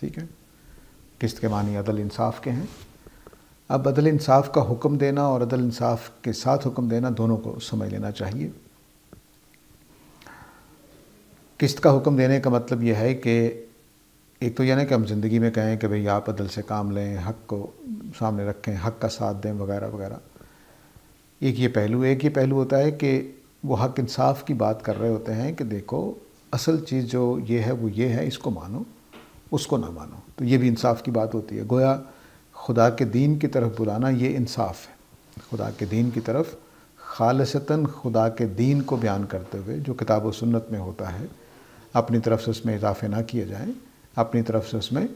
ٹھیک ہے، قسط کے معنی عدل انصاف کے ہیں۔ اب عدل انصاف کا حکم دینا اور عدل انصاف کے ساتھ حکم دینا دونوں کو سمجھ لینا چاہیے۔ قسط کا حکم دینے کا مطلب یہ ہے کہ ایک تو یہ نہیں کہ ہم زندگی میں کہیں کہ بھئی آپ عدل سے کام لیں، حق کو سامنے رکھیں، حق کا ساتھ دیں وغیرہ وغیرہ، ایک یہ پہلو ہوتا ہے کہ وہ حق انصاف کی بات کر رہے ہوتے ہیں کہ دیکھو اصل چیز جو یہ ہے وہ یہ ہے، اس کو مانو، اس کو نہ مانو، تو یہ بھی انصاف کی بات ہوتی ہے۔ گویا خدا کے دین کی طرف بلانا یہ انصاف ہے، خدا کے دین کی طرف خالصتاً خدا کے دین کو بیان کرتے ہوئے جو کتاب و سنت میں ہوتا ہے، اپنی طرف سے اس میں اضافے نہ کیے جائیں، اپنی طرف سے اس میں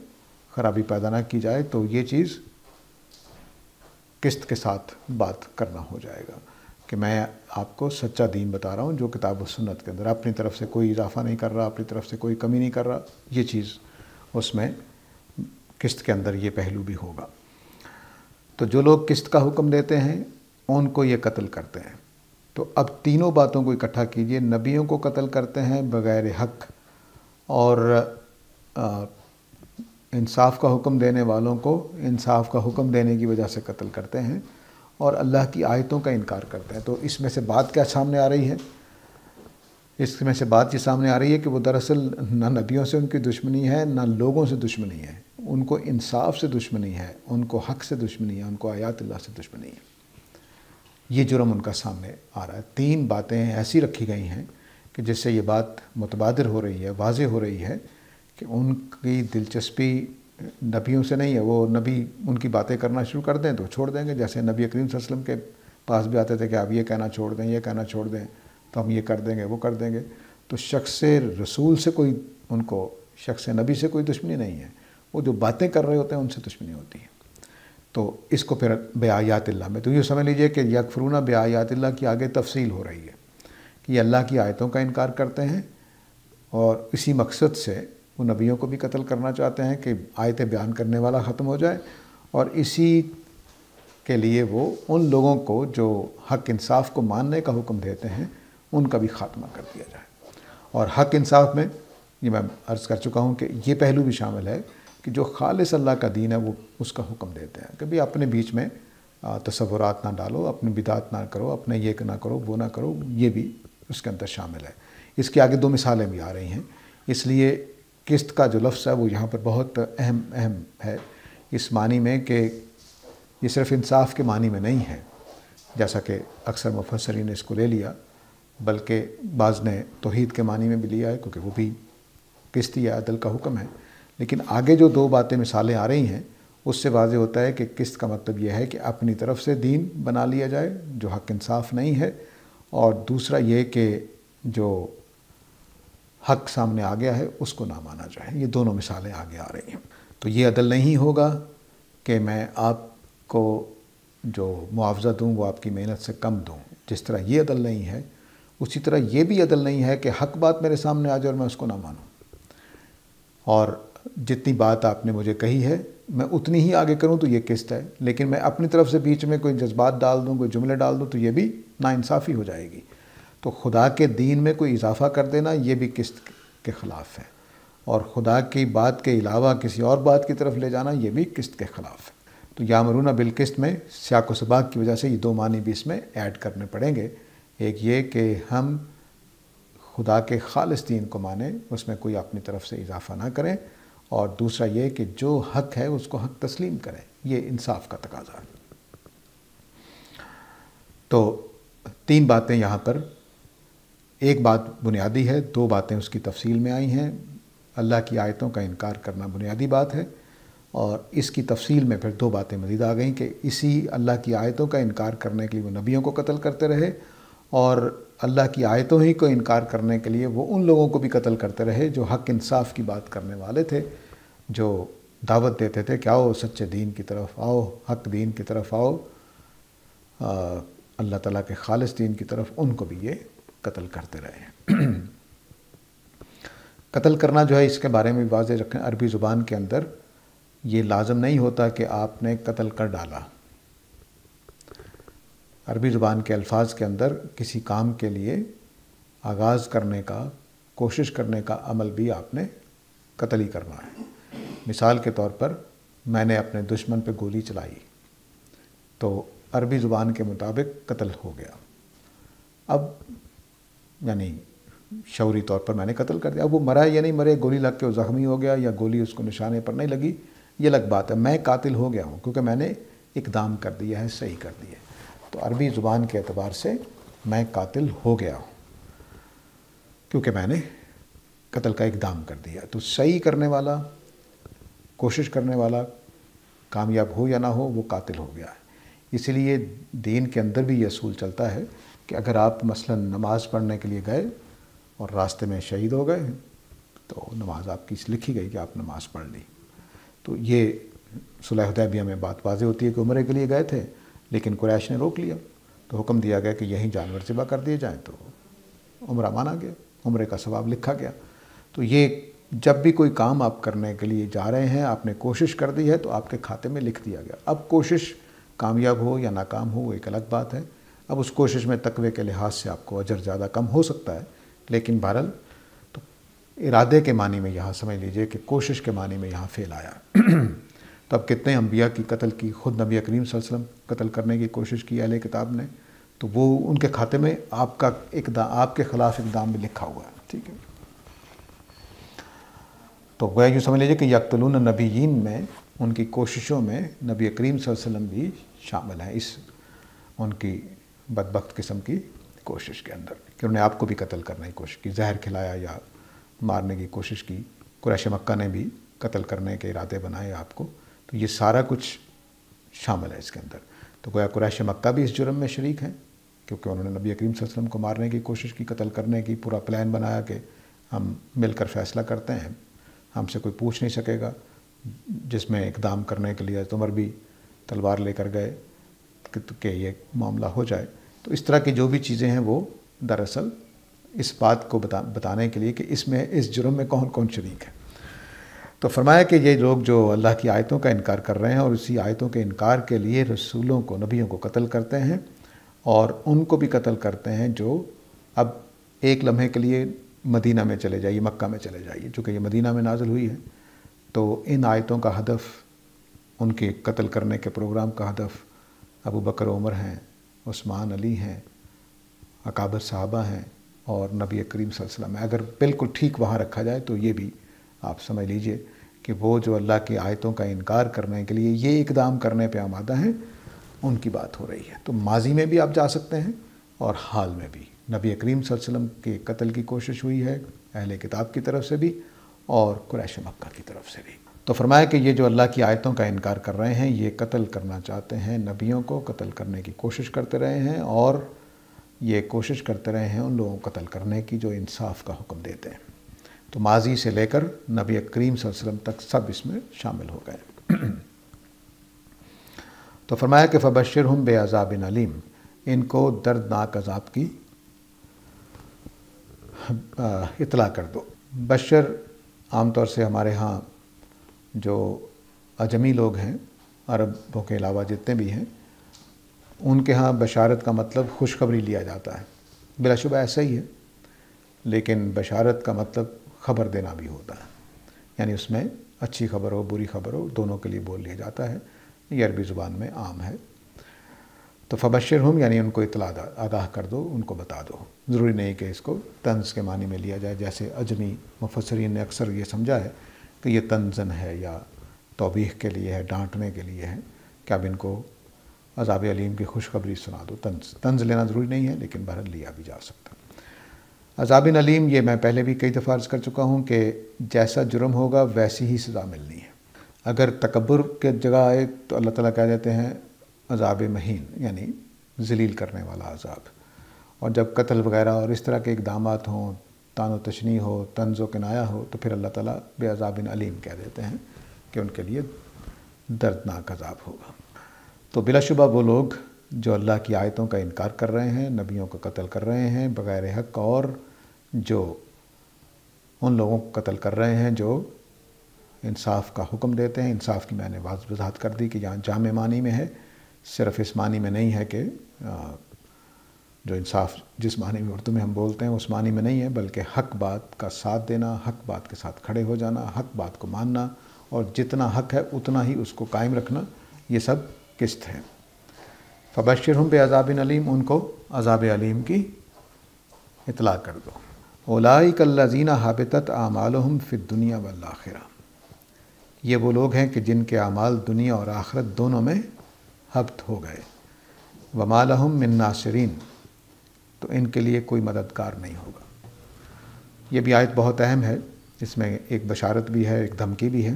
خرابی پیدا نہ کی جائے، تو یہ چیز قسط کے ساتھ بات کرنا ہو جائے گا کہ میں آپ کو سچا دین بتا رہا ہوں جو کتاب و سنت کے اندر، اپنی طرف سے کوئی اضافہ نہیں کر رہا، اپنی طرف سے کوئی کمی نہیں کر رہا، یہ چیز اس میں قسط کے اندر یہ پہلو بھی ہوگا۔ تو جو لوگ قسط کا حکم دیتے ہیں ان کو یہ قتل کرتے ہیں۔ تو اب تینوں باتوں کو اکٹھا کیجئے، نبیوں کو قتل کرتے ہیں بغیر حق، اور انصاف کا حکم دینے والوں کو انصاف کا حکم دینے کی وجہ سے قتل کرتے ہیں، اور اللہ کی آیتوں کا انکار کرتے ہیں۔ تو اس میں سے بات کیا سامنے آ رہی ہے؟ اس میں سے بات یہ سامنے آ رہی ہے کہ وہ دراصل نہ نبیوں سے ان کی دشمنی ہے، نہ لوگوں سے دشمنی ہے، ان کو انصاف سے دشمنی ہے، ان کو حق سے دشمنی ہے، ان کو آیات اللہ سے دشمنی ہے۔ یہ جرم ان کا سامنے آ رہا ہے۔ تین باتیں ایسی رکھی گئی ہیں کہ جس سے یہ بات متبادر ہو رہی ہے، واضح ہو رہی ہے کہ ان کی دلچسپی نبیوں سے نہیں ہے۔ وہ نبی ان کی باتیں کرنا شروع کر دیں تو چھوڑ دیں گے، جیسے نبی کریم صلی اللہ علیہ وسلم کے پاس بھی آتے تھے کہ آپ یہ کہنا چھوڑ دیں، یہ کہنا چھوڑ دیں تو ہم یہ کر دیں گے، وہ کر دیں گے۔ تو شخص رسول سے کوئی ان کو شخص نبی سے کوئی دشمنی نہیں ہے، وہ جو باتیں کر رہے ہوتے ہیں ان سے دشمنی ہوتی ہے۔ تو اس کو پھر بآیات اللہ میں تو یہ سمجھ لیجئے کہ یکفرون بآیات اللہ کی آگے تفصیل ہو رہی ہے کہ یہ اللہ کی آیتوں کا انکار کرتے ہیں، اور اسی مقصد سے وہ نبیوں کو بھی قتل کرنا چاہتے ہیں کہ آیتیں بیان کرنے والا ختم ہو جائے، اور اسی کے لیے وہ ان لوگوں کو جو حق انصاف کو ماننے کا حکم دیتے ہیں ان کا بھی خاتمہ کر دیا جائے۔ اور حق انصاف میں یہ میں عرض کر چکا ہوں کہ یہ پہلو بھی شامل ہے کہ جو خالص اللہ کا دین ہے وہ اس کا حکم دیتے ہیں کہ بھی اپنے بیچ میں تصورات نہ ڈالو، اپنی بدعت نہ کرو، اپنے یہ نہ کرو، وہ نہ کرو، یہ بھی اس کے اندر شامل ہے۔ اس کے آگے دو مثالیں بھی آ رہی ہیں، اس لیے قسط کا جو لفظ ہے وہ یہاں پر بہت اہم ہے، اس معنی میں کہ یہ صرف انصاف کے معنی میں نہیں ہے جیسا کہ اکثر مفسرین نے اس کو لے لیا، بلکہ بعض نے توحید کے معنی میں بھی لیا ہے کیونکہ وہ بھی قسط یا عدل کا حکم ہے۔ لیکن آگے جو دو باتیں مثالیں آ رہی ہیں اس سے واضح ہوتا ہے کہ قسط کا مطلب یہ ہے کہ اپنی طرف سے دین بنا لیا جائے جو حق انصاف نہیں ہے، اور دوسرا یہ کہ جو حق سامنے آ گیا ہے اس کو نہ مانا جائے۔ یہ دونوں مثالیں آگے آ رہی ہیں۔ تو یہ عدل نہیں ہوگا کہ میں آپ کو جو معاوضہ دوں وہ آپ کی محنت سے کم دوں، جس طرح یہ عدل نہیں ہے اسی طرح یہ بھی عدل نہیں ہے کہ حق بات میرے سامنے آ جائے اور میں اس کو نہ مانوں، اور جتنی بات آپ نے مجھے کہی ہے میں اتنی ہی آگے کروں تو یہ قسط ہے، لیکن میں اپنی طرف سے بیچ میں کوئی جذبات ڈال دوں، کوئی جملے ڈال دوں تو یہ بھی ناانصافی ہو جائے گی۔ تو خدا کے دین میں کوئی اضافہ کر دینا یہ بھی قسط کے خلاف ہے، اور خدا کی بات کے علاوہ کسی اور بات کی طرف لے جانا یہ بھی قسط کے خلاف ہے۔ تو یامرون بالقسط میں سیاق و سباق کی وجہ سے یہ دو معنی بھی اس میں ایڈ کرنے پڑیں گے، ایک یہ کہ ہم خدا کے خالص دین کو مانیں، اس میں کوئی اپنی طرف سے اضافہ نہ کریں، اور دوسرا یہ کہ جو حق ہے اس کو حق تسلیم کریں، یہ انصاف کا تقاضا ہے۔ تو تین باتیں یہاں پر، ایک بات بنیادی ہے، دو باتیں اس کی تفصیل میں آئی ہیں۔ اللہ کی آیتوں کا انکار کرنا بنیادی بات ہے، اور اس کی تفصیل میں پھر دو باتیں مزید آ گئیں کہ اسی اللہ کی آیتوں کا انکار کرنے کے لیے وہ نبیوں کو قتل کرتے رہے، اور اللہ کی آیتوں ہی کو انکار کرنے کے لیے وہ ان لوگوں کو بھی قتل کرتے رہے جو حق انصاف کی بات کرنے والے تھے، جو دعوت دیتے تھے کہ آؤ سچے دین کی طرف آؤ، حق دین کی طرف آؤ، اللہ تعالیٰ کے خالص دین کی طرف، ان کو بھی یہ قتل کرتے رہے۔ قتل کرنا جو ہے اس کے بارے میں واضح رکھیں، عربی زبان کے اندر یہ لازم نہیں ہوتا کہ آپ نے قتل کر ڈالا۔ عربی زبان کے الفاظ کے اندر کسی کام کے لیے آغاز کرنے کا، کوشش کرنے کا عمل بھی آپ نے قتل ہی کرنا ہے۔ مثال کے طور پر میں نے اپنے دشمن پہ گولی چلائی تو عربی زبان کے مطابق قتل ہو گیا. اب یعنی شعوری طور پر میں نے قتل کر دیا. اب وہ مرا یا نہیں مرے، گولی لگ کے وہ زخمی ہو گیا یا گولی اس کو نشانے پر نہیں لگی، یہ الگ بات ہے. میں قاتل ہو گیا ہوں کیونکہ میں نے اقدام کر دیا ہے، صحیح کر دیا ہے. تو عربی زبان کے اعتبار سے میں قاتل ہو گیا ہوں کیونکہ میں نے قتل کا اقدام کر دیا. تو صحیح کرنے والا، کوشش کرنے والا، کامیاب ہو یا نہ ہو، وہ قاتل ہو گیا ہے. اسی لیے دین کے اندر بھی یہ اصول چلتا ہے کہ اگر آپ مثلا نماز پڑھنے کے لیے گئے اور راستے میں شہید ہو گئے تو نماز آپ کی لکھی گئی کہ آپ نماز پڑھ لی. تو یہ صلح حدیبیہ میں بات واضح ہوتی ہے کہ عمرے کے لیے گئے تھے لیکن قریش نے روک لیا تو حکم دیا گیا کہ یہیں جانور ذبح کر دیے جائیں، تو عمرہ مانا گیا، عمرے کا ثواب لکھا گیا. تو یہ جب بھی کوئی کام آپ کرنے کے لیے جا رہے ہیں، آپ نے کوشش کر دی ہے تو آپ کے کھاتے میں لکھ دیا گیا. اب کوشش کامیاب ہو یا ناکام ہو وہ ایک الگ بات ہے. اب اس کوشش میں تقوی کے لحاظ سے آپ کو اجر زیادہ کم ہو سکتا ہے، لیکن بہرحال تو ارادے کے معنی میں یہاں سمجھ لیجئے کہ کوشش کے معنی میں یہاں فعل آیا. تو اب کتنے انبیاء کی قتل کی، خود نبی کریم صلی اللہ علیہ وسلم قتل کرنے کی کوشش کی اہل کتاب نے، تو وہ ان کے کھاتے میں آپ کا آپ کے خلاف اقدام بھی لکھا ہوا ہے. ٹھیک ہے، تو گویا یوں سمجھ لیجیے کہ یقتلون نبیین میں ان کی کوششوں میں نبی کریم صلی اللہ علیہ وسلم بھی شامل ہیں اس ان کی بدبخت قسم کی کوشش کے اندر کہ انہوں نے آپ کو بھی قتل کرنے کی کوشش کی، زہر کھلایا یا مارنے کی کوشش کی. قریش مکہ نے بھی قتل کرنے کے ارادے بنائے آپ کو. تو یہ سارا کچھ شامل ہے اس کے اندر. تو گویا قریش مکہ بھی اس جرم میں شریک ہیں کیونکہ انہوں نے نبی کریم صلی اللہ علیہ وسلم کو مارنے کی کوشش کی، قتل کرنے کی. پورا پلان بنایا کہ ہم مل کر فیصلہ کرتے ہیں، ہم سے کوئی پوچھ نہیں سکے گا، جس میں اقدام کرنے کے لیے حضرت عمر بھی تلوار لے کر گئے کہ یہ معاملہ ہو جائے. تو اس طرح کی جو بھی چیزیں ہیں وہ دراصل اس بات کو بتانے کے لیے کہ اس جرم میں کون کون شریک ہے. تو فرمایا کہ یہ لوگ جو اللہ کی آیتوں کا انکار کر رہے ہیں اور اسی آیتوں کے انکار کے لیے رسولوں کو، نبیوں کو قتل کرتے ہیں اور ان کو بھی قتل کرتے ہیں جو اب ایک لمحے کے لیے مدینہ میں چلے جائیے، مکہ میں چلے جائیے، چونکہ یہ مدینہ میں نازل ہوئی ہے. تو ان آیتوں کا ہدف، ان کے قتل کرنے کے پروگرام کا ہدف ابو بکر عمر ہیں، عثمان علی ہیں، اکابر صحابہ ہیں اور نبی کریم صلی اللہ علیہ وسلم ہے. اگر بالکل ٹھیک وہاں رکھا جائے تو یہ بھی آپ سمجھ لیجئے کہ وہ جو اللہ کی آیتوں کا انکار کرنے کے لیے یہ اقدام کرنے پہ آمادہ ہیں، ان کی بات ہو رہی ہے. تو ماضی میں بھی آپ جا سکتے ہیں اور حال میں بھی نبی کریم صلی اللہ علیہ وسلم کے قتل کی کوشش ہوئی ہے اہل کتاب کی طرف سے بھی اور قریش مکہ کی طرف سے بھی. تو فرمایا کہ یہ جو اللہ کی آیتوں کا انکار کر رہے ہیں یہ قتل کرنا چاہتے ہیں، نبیوں کو قتل کرنے کی کوشش کرتے رہے ہیں اور یہ کوشش کرتے رہے ہیں ان لوگوں کو قتل کرنے کی جو انصاف کا حکم دیتے ہیں. تو ماضی سے لے کر نبی کریم صلی اللہ علیہ وسلم تک سب اس میں شامل ہو گئے. تو فرمایا کہ فبشرہم بعذاب علیم، ان کو دردناک عذاب کی اطلاع کر دو. بشر عام طور سے ہمارے ہاں جو اجمی لوگ ہیں، عربوں کے علاوہ جتنے بھی ہیں، ان کے ہاں بشارت کا مطلب خوشخبری لیا جاتا ہے. بلا شبہ ایسا ہی ہے، لیکن بشارت کا مطلب خبر دینا بھی ہوتا ہے، یعنی اس میں اچھی خبر ہو بری خبر ہو دونوں کے لیے بول لیا جاتا ہے. یہ عربی زبان میں عام ہے. تو فبشرہم یعنی ان کو اطلاع آگاہ کر دو، ان کو بتا دو. ضروری نہیں کہ اس کو طنز کے معنی میں لیا جائے، جیسے اجمی مفسرین نے اکثر یہ سمجھا ہے کہ یہ طنزن ہے یا توبیخ کے لیے ہے، ڈانٹنے کے لیے ہے کہ اب ان کو عذاب علیم کی خوشخبری سنا دو. طنز لینا ضروری نہیں ہے لیکن بہرحال لیا بھی جا سکتا. عذاب علیم یہ میں پہلے بھی کئی دفعہ عرض کر چکا ہوں کہ جیسا جرم ہوگا ویسی ہی سزا ملنی ہے. اگر تکبر کے جگہ آئے تو اللہ تعالیٰ کہہ دیتے ہیں عذاب مہین، یعنی ذلیل کرنے والا عذاب. اور جب قتل وغیرہ اور اس طرح کے اقدامات ہوں، طعن و تشنیع ہو، طنز و کنایہ ہو، تو پھر اللہ تعالیٰ بعذاب علیم کہہ دیتے ہیں کہ ان کے لیے دردناک عذاب ہوگا. تو بلا شبہ وہ لوگ جو اللہ کی آیتوں کا انکار کر رہے ہیں، نبیوں کو قتل کر رہے ہیں بغیر حق، اور جو ان لوگوں کو قتل کر رہے ہیں جو انصاف کا حکم دیتے ہیں. انصاف کی میں نے وضاحت کر دی کہ یہاں جامع معنی میں ہے، صرف اس معنی میں نہیں ہے کہ جو انصاف جس معنی میں اردو میں ہم بولتے ہیں اس معنی میں نہیں ہے، بلکہ حق بات کا ساتھ دینا، حق بات کے ساتھ کھڑے ہو جانا، حق بات کو ماننا اور جتنا حق ہے اتنا ہی اس کو قائم رکھنا، یہ سب قسط ہے۔ فبشرہم بعذاب علیم، ان کو عذاب علیم کی اطلاع کر دو۔ اولئک الذین حبطت اعمالہم فی الدنیا والآخرہ، یہ وہ لوگ ہیں کہ جن کے اعمال دنیا اور آخرت دونوں میں حبط ہو گئے۔ وما لہم من ناصرین، تو ان کے لیے کوئی مددگار نہیں ہوگا۔ یہ بھی آیت بہت اہم ہے، اس میں ایک بشارت بھی ہے، ایک دھمکی بھی ہے۔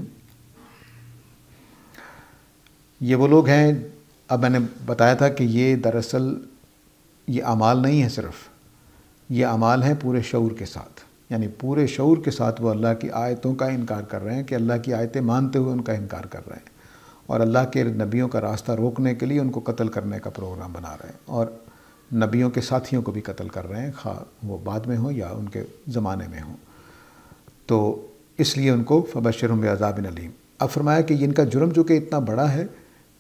یہ وہ لوگ ہیں، اب میں نے بتایا تھا کہ یہ دراصل یہ اعمال نہیں ہے، صرف یہ اعمال ہیں پورے شعور کے ساتھ، یعنی پورے شعور کے ساتھ وہ اللہ کی آیتوں کا انکار کر رہے ہیں، کہ اللہ کی آیتیں مانتے ہوئے ان کا انکار کر رہے ہیں، اور اللہ کے نبیوں کا راستہ روکنے کے لیے ان کو قتل کرنے کا پروگرام بنا رہے ہیں، اور نبیوں کے ساتھیوں کو بھی قتل کر رہے ہیں، خواہ وہ بعد میں ہوں یا ان کے زمانے میں ہوں۔ تو اس لیے ان کو فبشرہم بعذاب علیم۔ اب فرمایا کہ ان کا جرم جو کہ اتنا بڑا ہے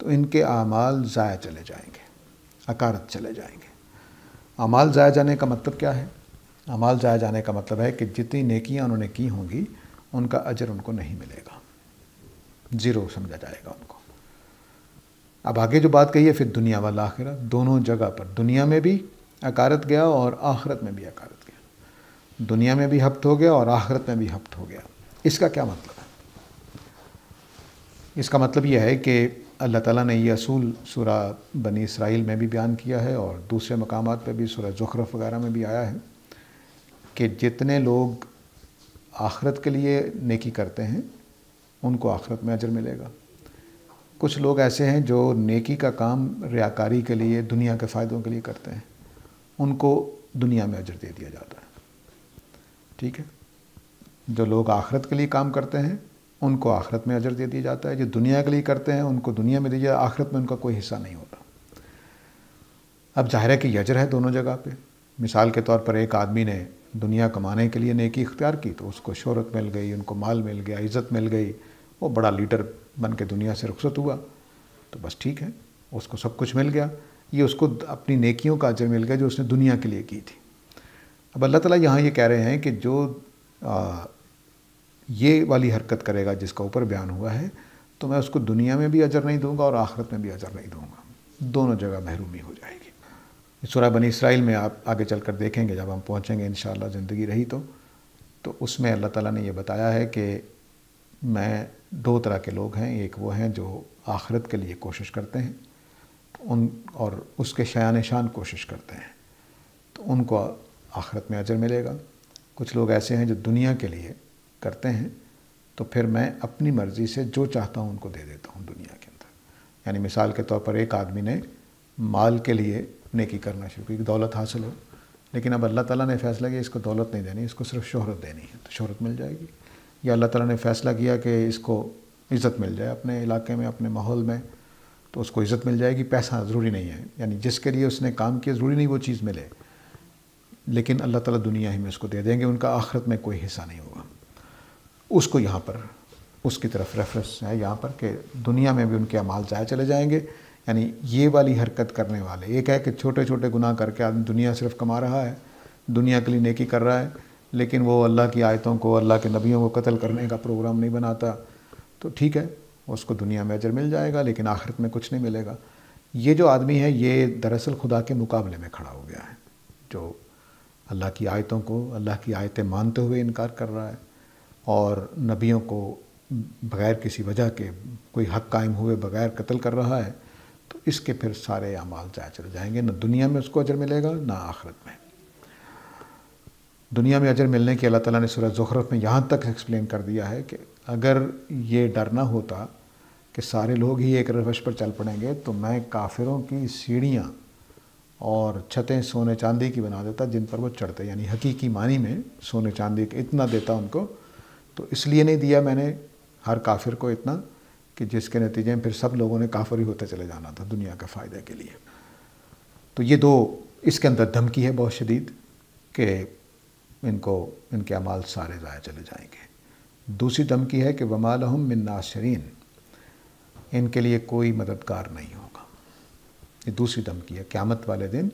تو ان کے اعمال ضائع چلے جائیں گے، عقارت چلے جائیں گے۔ اعمال ضائع جانے کا مطلب کیا ہے؟ اعمال ضائع جانے کا مطلب ہے کہ جتنی نیکیاں انہوں نے کی ہوں گی ان کا اجر ان کو نہیں ملے گا، زیرو سمجھا جائے گا ان کو۔ اب آگے جو بات کہی ہے، پھر دنیا والآخرہ، دونوں جگہ پر، دنیا میں بھی عقارت گیا اور آخرت میں بھی عقارت گیا، دنیا میں بھی حبط ہو گیا اور آخرت میں بھی حبط ہو گیا۔ اس کا کیا مطلب ہے؟ اس کا مطلب یہ ہے کہ اللہ تعالیٰ نے یہ اصول سورہ بنی اسرائیل میں بھی بیان کیا ہے، اور دوسرے مقامات پہ بھی، سورہ زخرف وغیرہ میں بھی آیا ہے، کہ جتنے لوگ آخرت کے لیے نیکی کرتے ہیں ان کو آخرت میں اجر ملے گا۔ کچھ لوگ ایسے ہیں جو نیکی کا کام ریاکاری کے لیے، دنیا کے فائدوں کے لیے کرتے ہیں، ان کو دنیا میں اجر دے دیا جاتا ہے۔ ٹھیک ہے، جو لوگ آخرت کے لیے کام کرتے ہیں ان کو آخرت میں اجر دے دیا جاتا ہے، جو دنیا کے لیے کرتے ہیں ان کو دنیا میں دیا، آخرت میں ان کا کوئی حصہ نہیں ہوتا۔ اب ظاہر ہے کہ یہ اجر ہے دونوں جگہ پہ۔ مثال کے طور پر ایک آدمی نے دنیا کمانے کے لیے نیکی اختیار کی تو اس کو شہرت مل گئی، ان کو مال مل گیا، عزت مل گئی، وہ بڑا لیڈر بن کے دنیا سے رخصت ہوا، تو بس ٹھیک ہے، اس کو سب کچھ مل گیا، یہ اس کو اپنی نیکیوں کا اجر مل گیا جو اس نے دنیا کے لیے کی تھی۔ اب اللہ تعالیٰ یہاں یہ کہہ رہے ہیں کہ جو یہ والی حرکت کرے گا جس کا اوپر بیان ہوا ہے، تو میں اس کو دنیا میں بھی اجر نہیں دوں گا اور آخرت میں بھی اجر نہیں دوں گا، دونوں جگہ محرومی ہو جائے گی۔ سورہ بنی اسرائیل میں آپ آگے چل کر دیکھیں گے، جب ہم پہنچیں گے انشاءاللہ، زندگی رہی تو اس میں اللہ تعالیٰ نے یہ بتایا ہے کہ میں دو طرح کے لوگ ہیں، ایک وہ ہیں جو آخرت کے لیے کوشش کرتے ہیں اور اس کے شایان شان کوشش کرتے ہیں، تو ان کو آخرت میں اجر ملے گا۔ کچھ لوگ ایسے ہیں جو دنیا کے لیے کرتے ہیں، تو پھر میں اپنی مرضی سے جو چاہتا ہوں ان کو دے دیتا ہوں دنیا کے اندر۔ یعنی مثال کے طور پر ایک آدمی نے مال کے لیے نیکی کرنا شروع کی، دولت حاصل ہو، لیکن اب اللہ تعالیٰ نے فیصلہ کیا اس کو دولت نہیں دینی، اس کو صرف شہرت دینی ہے، تو شہرت مل جائے گی۔ یا اللہ تعالیٰ نے فیصلہ کیا کہ اس کو عزت مل جائے اپنے علاقے میں، اپنے ماحول میں، تو اس کو عزت مل جائے گی، پیسہ ضروری نہیں ہے، یعنی جس کے لیے اس نے کام کیا ضروری نہیں وہ چیز ملے، لیکن اللہ تعالیٰ دنیا ہی میں اس کو دے دیں گے، ان کا آخرت میں کوئی حصہ نہیں ہوگا۔ اس کو یہاں پر اس کی طرف ریفرنس ہے یہاں پر کہ دنیا میں بھی ان کے اعمال ضائع چلے جائیں گے۔ یعنی یہ والی حرکت کرنے والے، ایک ہے کہ چھوٹے چھوٹے گناہ کر کے آدمی دنیا صرف کما رہا ہے، دنیا کے لیے نیکی کر رہا ہے، لیکن وہ اللہ کی آیتوں کو، اللہ کے نبیوں کو قتل کرنے کا پروگرام نہیں بناتا، تو ٹھیک ہے، اس کو دنیا میں اجر مل جائے گا لیکن آخرت میں کچھ نہیں ملے گا۔ یہ جو آدمی ہے یہ دراصل خدا کے مقابلے میں کھڑا ہو گیا ہے، جو اللہ کی آیتوں کو، اللہ کی آیتیں مانتے ہوئے انکار کر رہا ہے اور نبیوں کو بغیر کسی وجہ کے، کوئی حق قائم ہوئے بغیر قتل کر رہا ہے، تو اس کے پھر سارے اعمال ضائع چلے جائیں گے، نہ دنیا میں اس کو اجر ملے گا نہ آخرت میں۔ دنیا میں اجر ملنے کی اللہ تعالیٰ نے سورہ زخرف میں یہاں تک ایکسپلین کر دیا ہے کہ اگر یہ ڈر نہ ہوتا کہ سارے لوگ ہی ایک روش پر چل پڑیں گے تو میں کافروں کی سیڑھیاں اور چھتیں سونے چاندی کی بنا دیتا جن پر وہ چڑھتے، یعنی حقیقی معنی میں سونے چاندی کا اتنا دیتا ان کو، تو اس لیے نہیں دیا میں نے ہر کافر کو اتنا کہ جس کے نتیجے میں پھر سب لوگوں نے کافر ہی ہوتے چلے جانا تھا دنیا کے فائدے کے لیے۔ تو یہ دو، اس کے اندر دھمکی ہے بہت شدید کہ ان کے اعمال سارے ضائع چلے جائیں گے۔ دوسری دھمکی ہے کہ وما لہم من ناصرین، ان کے لیے کوئی مددگار نہیں ہوگا۔ یہ دوسری دھمکی ہے، قیامت والے دن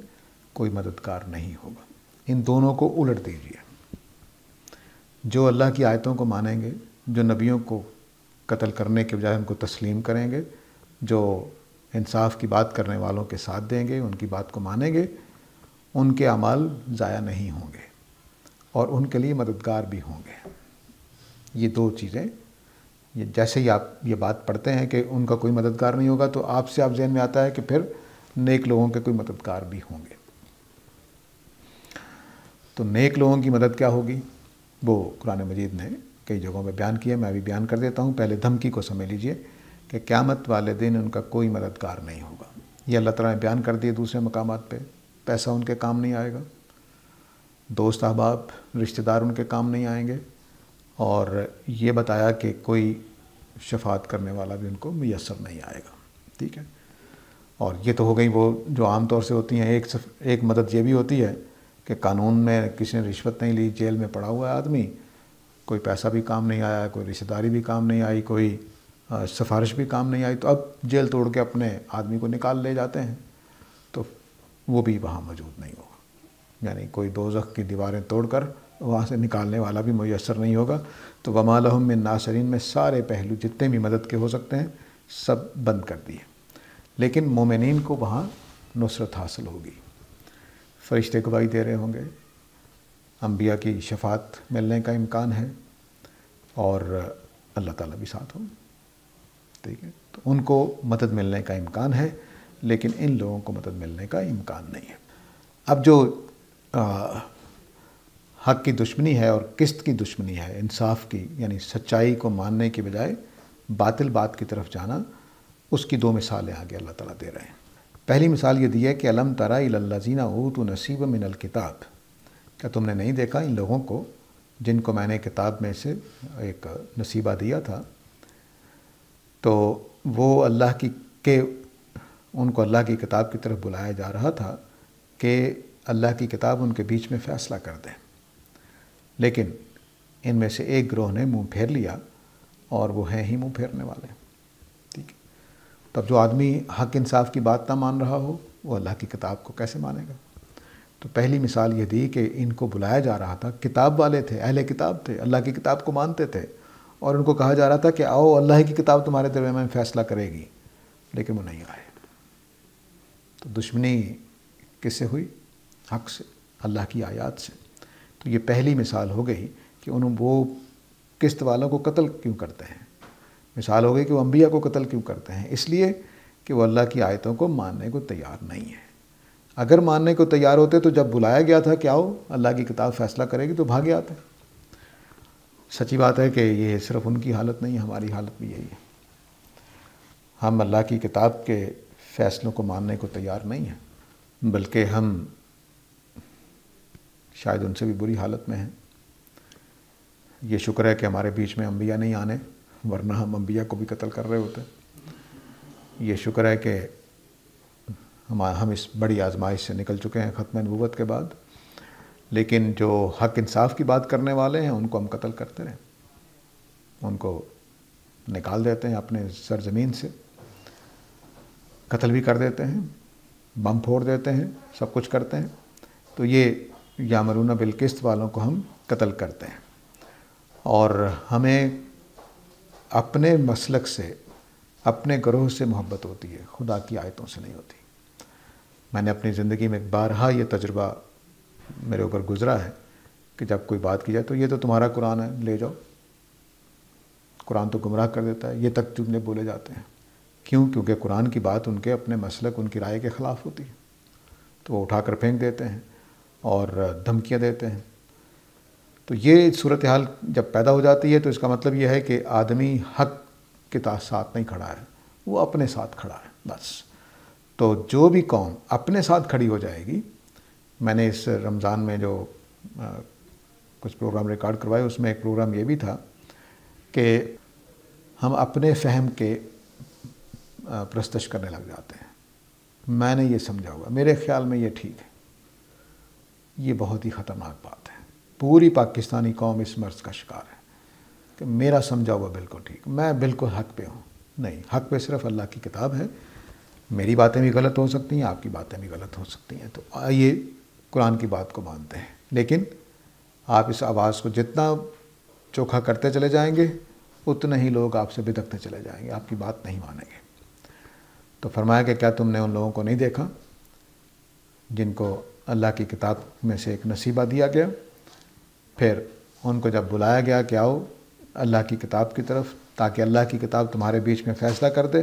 کوئی مددگار نہیں ہوگا۔ ان دونوں کو الٹ دیجیے، جو اللہ کی آیتوں کو مانیں گے، جو نبیوں کو قتل کرنے کے بجائے ان کو تسلیم کریں گے، جو انصاف کی بات کرنے والوں کے ساتھ دیں گے، ان کی بات کو مانیں گے، ان کے اعمال ضائع نہیں ہوں گے اور ان کے لیے مددگار بھی ہوں گے۔ یہ دو چیزیں، یہ جیسے ہی آپ یہ بات پڑھتے ہیں کہ ان کا کوئی مددگار نہیں ہوگا، تو آپ ذہن میں آتا ہے کہ پھر نیک لوگوں کے کوئی مددگار بھی ہوں گے۔ تو نیک لوگوں کی مدد کیا ہوگی، وہ قرآن مجید نے کئی جگہوں پہ بیان کیا، میں بھی بیان کر دیتا ہوں۔ پہلے دھمکی کو سمجھ لیجئے کہ قیامت والے دن ان کا کوئی مددگار نہیں ہوگا۔ یہ اللہ تعالیٰ نے بیان کر دیے دوسرے مقامات پہ، پیسہ ان کے کام نہیں آئے گا، دوست احباب رشتہ دار ان کے کام نہیں آئیں گے، اور یہ بتایا کہ کوئی شفاعت کرنے والا بھی ان کو میسر نہیں آئے گا۔ ٹھیک ہے، اور یہ تو ہو گئی وہ جو عام طور سے ہوتی ہیں۔ ایک مدد یہ بھی ہوتی ہے کہ قانون میں کسی نے رشوت نہیں لی، جیل میں پڑا ہوا ہے آدمی، کوئی پیسہ بھی کام نہیں آیا، کوئی رشتہ داری بھی کام نہیں آئی، کوئی سفارش بھی کام نہیں آئی، تو اب جیل توڑ کے اپنے آدمی کو نکال لے جاتے ہیں، تو وہ بھی وہاں موجود نہیں ہوگا، یعنی کوئی دوزخ کی دیواریں توڑ کر وہاں سے نکالنے والا بھی میسر نہیں ہوگا۔ تو وما لہم من ناصرین میں سارے پہلو جتنے بھی مدد کے ہو سکتے ہیں سب بند کر دیے، لیکن مومنین کو وہاں نصرت حاصل ہوگی، فرشتے گواہی دے رہے ہوں گے، انبیاء کی شفاعت ملنے کا امکان ہے، اور اللہ تعالیٰ بھی ساتھ ہوں۔ ٹھیک ہے، تو ان کو مدد ملنے کا امکان ہے، لیکن ان لوگوں کو مدد ملنے کا امکان نہیں ہے۔ اب جو حق کی دشمنی ہے اور قسط کی دشمنی ہے، انصاف کی، یعنی سچائی کو ماننے کے بجائے باطل بات کی طرف جانا، اس کی دو مثالیں آگے اللہ تعالیٰ دے رہے ہیں۔ پہلی مثال یہ دی ہے کہ الم تری الی الذین اوتوا نصیبا من الکتاب، کیا تم نے نہیں دیکھا ان لوگوں کو جن کو میں نے کتاب میں سے ایک نصیبہ دیا تھا، تو وہ ان کو اللہ کی کتاب کی طرف بلایا جا رہا تھا کہ اللہ کی کتاب ان کے بیچ میں فیصلہ کر دیں، لیکن ان میں سے ایک گروہ نے منہ پھیر لیا، اور وہ ہیں ہی منہ پھیرنے والے۔ ٹھیک ہے، تب جو آدمی حق انصاف کی بات نہ مان رہا ہو، وہ اللہ کی کتاب کو کیسے مانے گا؟ تو پہلی مثال یہ دی کہ ان کو بلایا جا رہا تھا، کتاب والے تھے، اہل کتاب تھے، اللہ کی کتاب کو مانتے تھے، اور ان کو کہا جا رہا تھا کہ آؤ اللہ کی کتاب تمہارے درمیان میں فیصلہ کرے گی، لیکن وہ نہیں آئے۔ تو دشمنی کس سے ہوئی؟ حق سے، اللہ کی آیات سے۔ تو یہ پہلی مثال ہو گئی کہ وہ قسط والوں کو قتل کیوں کرتے ہیں، مثال ہو گئی کہ وہ انبیاء کو قتل کیوں کرتے ہیں، اس لیے کہ وہ اللہ کی آیتوں کو ماننے کو تیار نہیں ہے۔ اگر ماننے کو تیار ہوتے تو جب بلایا گیا تھا کہ آؤ اللہ کی کتاب فیصلہ کرے گی تو بھاگے آتے۔ سچی بات ہے کہ یہ صرف ان کی حالت نہیں، ہماری حالت بھی یہی ہے، ہم اللہ کی کتاب کے فیصلوں کو ماننے کو تیار نہیں ہیں، بلکہ ہم شاید ان سے بھی بری حالت میں ہیں۔ یہ شکر ہے کہ ہمارے بیچ میں انبیاء نہیں آنے، ورنہ ہم انبیاء کو بھی قتل کر رہے ہوتے۔ یہ شکر ہے کہ ہم اس بڑی آزمائش سے نکل چکے ہیں ختم نبوت کے بعد، لیکن جو حق انصاف کی بات کرنے والے ہیں ان کو ہم قتل کرتے رہے، ان کو نکال دیتے ہیں اپنے سرزمین سے، قتل بھی کر دیتے ہیں، بم پھوڑ دیتے ہیں، سب کچھ کرتے ہیں۔ تو یہ یامرون بالقسط والوں کو ہم قتل کرتے ہیں، اور ہمیں اپنے مسلک سے، اپنے گروہ سے محبت ہوتی ہے، خدا کی آیتوں سے نہیں ہوتی۔ میں نے اپنی زندگی میں بارہا یہ تجربہ میرے اوپر گزرا ہے کہ جب کوئی بات کی جائے تو یہ تو تمہارا قرآن ہے، لے جاؤ، قرآن تو گمراہ کر دیتا ہے، یہ تک جملے بولے جاتے ہیں۔ کیوں؟ کیونکہ قرآن کی بات ان کے اپنے مسلک، ان کی رائے کے خلاف ہوتی ہے، تو وہ اٹھا کر پھینک دیتے ہیں اور دھمکیاں دیتے ہیں۔ تو یہ صورتحال جب پیدا ہو جاتی ہے تو اس کا مطلب یہ ہے کہ آدمی حق کے ساتھ نہیں کھڑا ہے، وہ اپنے ساتھ کھڑا ہے بس۔ تو جو بھی قوم اپنے ساتھ کھڑی ہو جائے گی، میں نے اس رمضان میں جو کچھ پروگرام ریکارڈ کروائے، اس میں ایک پروگرام یہ بھی تھا کہ ہم اپنے فہم کے پرستش کرنے لگ جاتے ہیں۔ میں نے یہ سمجھا ہوا، میرے خیال میں یہ ٹھیک ہے، یہ بہت ہی خطرناک بات ہے۔ پوری پاکستانی قوم اس مرض کا شکار ہے کہ میرا سمجھا ہوا بالکل ٹھیک، میں بالکل حق پہ ہوں۔ نہیں، حق پہ صرف اللہ کی کتاب ہے، میری باتیں بھی غلط ہو سکتی ہیں، آپ کی باتیں بھی غلط ہو سکتی ہیں، تو آئیے قرآن کی بات کو مانتے ہیں، لیکن آپ اس آواز کو جتنا چوکھا کرتے چلے جائیں گے اتنے ہی لوگ آپ سے بدکتے چلے جائیں گے، آپ کی بات نہیں مانیں گے۔ تو فرمایا کہ کیا تم نے ان لوگوں کو نہیں دیکھا جن کو اللہ کی کتاب میں سے ایک نصیبہ دیا گیا، پھر ان کو جب بلایا گیا کہ آؤ اللہ کی کتاب کی طرف تاکہ اللہ کی کتاب تمہارے بیچ میں فیصلہ کر دے،